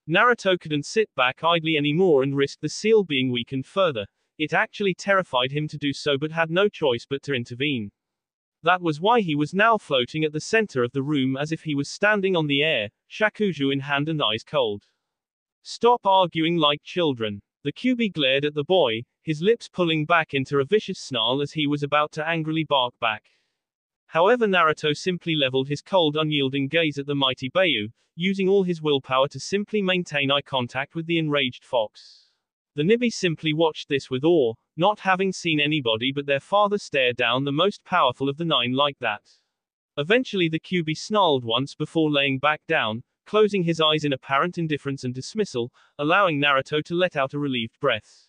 Naruto couldn't sit back idly anymore and risk the seal being weakened further. It actually terrified him to do so but had no choice but to intervene. That was why he was now floating at the center of the room as if he was standing on the air, shakuju in hand and eyes cold. Stop arguing like children. The Kyuubi glared at the boy, his lips pulling back into a vicious snarl as he was about to angrily bark back. However, Naruto simply leveled his cold, unyielding gaze at the mighty Bayou, using all his willpower to simply maintain eye contact with the enraged fox. The Nibi simply watched this with awe, not having seen anybody but their father stare down the most powerful of the nine like that. Eventually the Kyuubi snarled once before laying back down, closing his eyes in apparent indifference and dismissal, allowing Naruto to let out a relieved breath.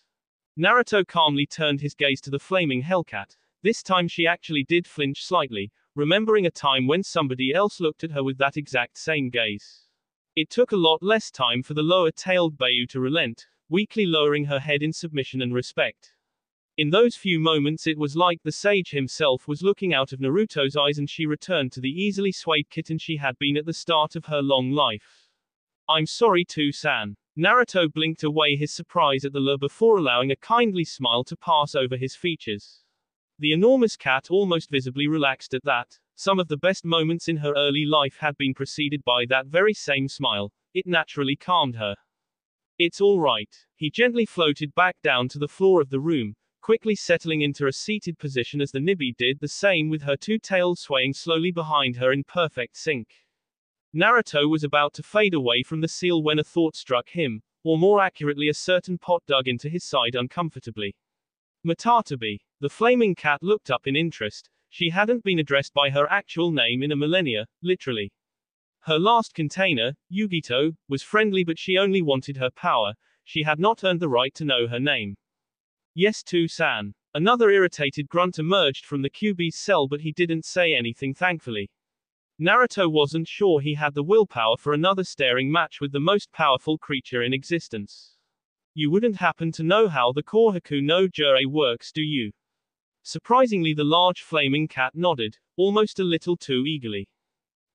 Naruto calmly turned his gaze to the flaming Hellcat. This time she actually did flinch slightly, remembering a time when somebody else looked at her with that exact same gaze. It took a lot less time for the lower-tailed Bayou to relent, weakly lowering her head in submission and respect. In those few moments it was like the sage himself was looking out of Naruto's eyes and she returned to the easily swayed kitten she had been at the start of her long life. I'm sorry too-san. Naruto blinked away his surprise at the lure before allowing a kindly smile to pass over his features. The enormous cat almost visibly relaxed at that. Some of the best moments in her early life had been preceded by that very same smile. It naturally calmed her. It's all right. He gently floated back down to the floor of the room, quickly settling into a seated position as the Nibi did the same with her two tails swaying slowly behind her in perfect sync. Naruto was about to fade away from the seal when a thought struck him. or more accurately a certain pot dug into his side uncomfortably. Matatabi. The flaming cat looked up in interest. She hadn't been addressed by her actual name in a millennia, literally. Her last container, Yugito, was friendly but she only wanted her power. She had not earned the right to know her name. Yes, to-san. Another irritated grunt emerged from the QB's cell, but he didn't say anything, thankfully. Naruto wasn't sure he had the willpower for another staring match with the most powerful creature in existence. You wouldn't happen to know how the Kohaku no Jurei works, do you? Surprisingly, the large flaming cat nodded, almost a little too eagerly.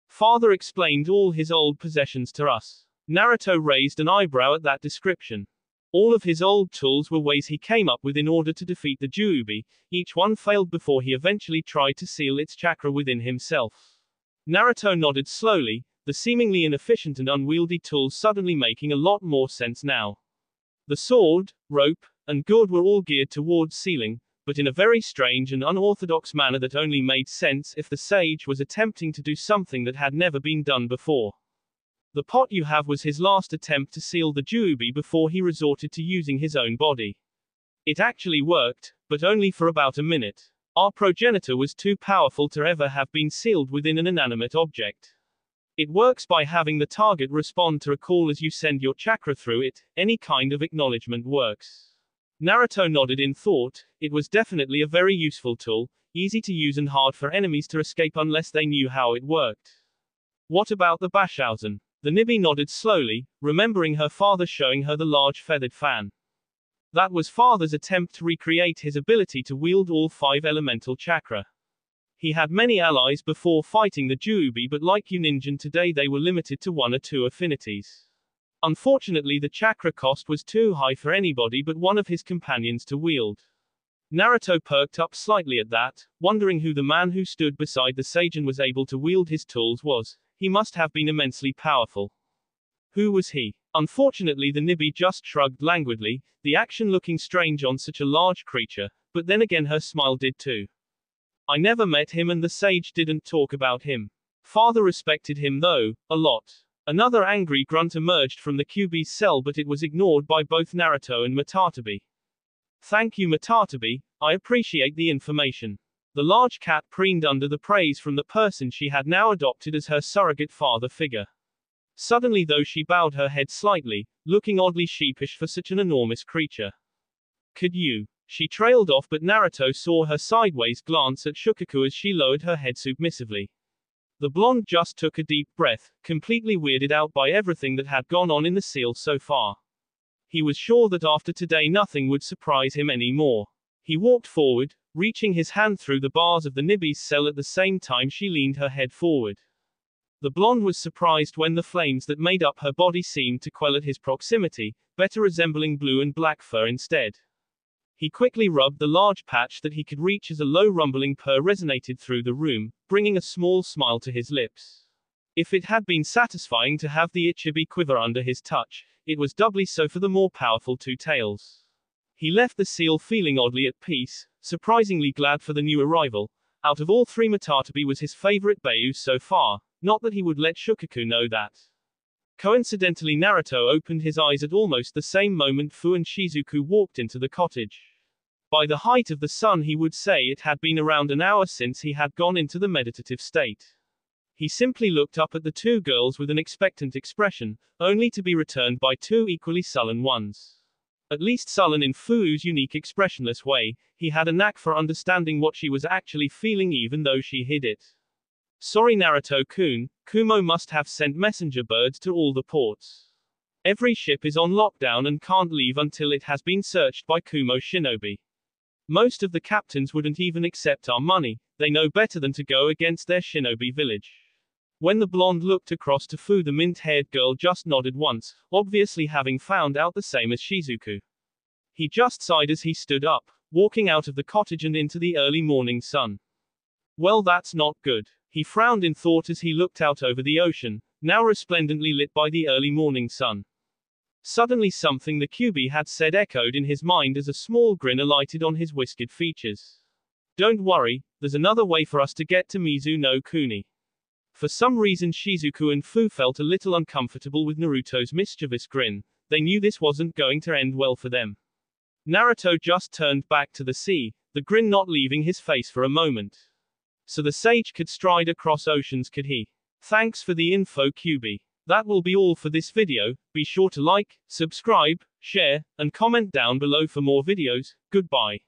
Father explained all his old possessions to us. Naruto raised an eyebrow at that description. All of his old tools were ways he came up with in order to defeat the Juubi. Each one failed before he eventually tried to seal its chakra within himself. Naruto nodded slowly, the seemingly inefficient and unwieldy tools suddenly making a lot more sense now. The sword, rope, and gourd were all geared towards sealing, but in a very strange and unorthodox manner that only made sense if the sage was attempting to do something that had never been done before. The pot you have was his last attempt to seal the Juubi before he resorted to using his own body. It actually worked, but only for about a minute. Our progenitor was too powerful to ever have been sealed within an inanimate object. It works by having the target respond to a call as you send your chakra through it. Any kind of acknowledgement works. Naruto nodded in thought. It was definitely a very useful tool, easy to use and hard for enemies to escape unless they knew how it worked. What about the Bashousen? The Nibi nodded slowly, remembering her father showing her the large feathered fan. That was father's attempt to recreate his ability to wield all 5 elemental chakra. He had many allies before fighting the Juubi, but like Yuninjin today they were limited to 1 or 2 affinities. Unfortunately, the chakra cost was too high for anybody but one of his companions to wield. Naruto perked up slightly at that, wondering who the man who stood beside the sage and was able to wield his tools was. He must have been immensely powerful. Who was he? Unfortunately, the Nibi just shrugged languidly, the action looking strange on such a large creature, but then again her smile did too. I never met him and the sage didn't talk about him. Father respected him though, a lot. Another angry grunt emerged from the QB's cell, but it was ignored by both Naruto and Matatabi. Thank you, Matatabi, I appreciate the information. The large cat preened under the praise from the person she had now adopted as her surrogate father figure. Suddenly though she bowed her head slightly, looking oddly sheepish for such an enormous creature. Could you? She trailed off, but Naruto saw her sideways glance at Shukaku as she lowered her head submissively. The blonde just took a deep breath, completely weirded out by everything that had gone on in the seal so far. He was sure that after today nothing would surprise him anymore. He walked forward, reaching his hand through the bars of the Nibi's cell at the same time she leaned her head forward. The blonde was surprised when the flames that made up her body seemed to quell at his proximity, better resembling blue and black fur instead. He quickly rubbed the large patch that he could reach as a low rumbling purr resonated through the room, bringing a small smile to his lips. If it had been satisfying to have the Ichibi quiver under his touch, it was doubly so for the more powerful Two Tails. He left the seal feeling oddly at peace, surprisingly glad for the new arrival. Out of all 3, Matatabi was his favorite Beiyu so far, not that he would let Shukaku know that. Coincidentally, Naruto opened his eyes at almost the same moment Fu and Shizuku walked into the cottage. By the height of the sun he would say it had been around an hour since he had gone into the meditative state. He simply looked up at the 2 girls with an expectant expression, only to be returned by 2 equally sullen ones. At least sullen in Fu's unique expressionless way, he had a knack for understanding what she was actually feeling even though she hid it. Sorry Naruto-kun, Kumo must have sent messenger birds to all the ports. Every ship is on lockdown and can't leave until it has been searched by Kumo shinobi. Most of the captains wouldn't even accept our money, they know better than to go against their shinobi village. When the blonde looked across to Fu, the mint-haired girl just nodded once, obviously having found out the same as Shizuku. He just sighed as he stood up, walking out of the cottage and into the early morning sun. Well, that's not good. He frowned in thought as he looked out over the ocean, now resplendently lit by the early morning sun. Suddenly something the QB had said echoed in his mind as a small grin alighted on his whiskered features. Don't worry, there's another way for us to get to Mizu no Kuni. For some reason Shizuku and Fu felt a little uncomfortable with Naruto's mischievous grin. They knew this wasn't going to end well for them. Naruto just turned back to the sea, the grin not leaving his face for a moment. So the sage could stride across oceans, could he? Thanks for the info, QB. That will be all for this video. Be sure to like, subscribe, share, and comment down below for more videos. Goodbye.